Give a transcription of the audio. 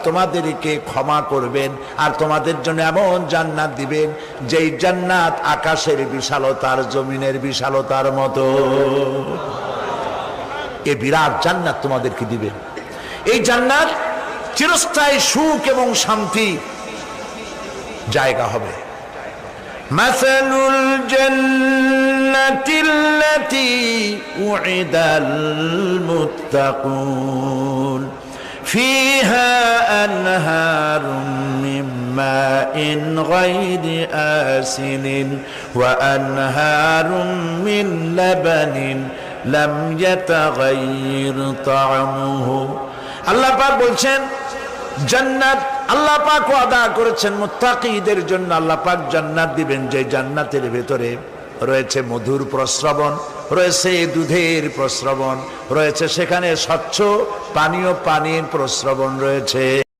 তোমাদেরকে ক্ষমা করবেন আর তোমাদের জন্য এমন জান্নাত দিবেন যেই জান্নাত আকাশের বিশালতার জমিনের বিশালতার মতো। এই বিরাট জান্নাত তোমাদেরকে দিবেন। এই জান্নাত চিরস্থায়ী সুখ এবং শান্তি জায়গা হবে। মাসালুল জান্নাতিল্লাতী উইদাল মুত্তাকুন ফিহা আনহারুম মিন মাইন গায়রি আসিনিন ওয়া আনহারুম মিন লাবানিন লাম ইয়াতাগায়্যার তা'আমুহু। আল্লাহ পাক বলছেন জান্নাত আল্লাহ পাক ওয়াদা করেছেন মুত্তাকীদের জন্য। আল্লাহ পাক জান্নাত দিবেন যে জান্নাতের ভেতরে রয়েছে মধুর প্রস্রবণ, রয়েছে দুধের প্রস্রবণ, রয়েছে সেখানে স্বচ্ছ পানীয় পানির প্রস্রবণ রয়েছে।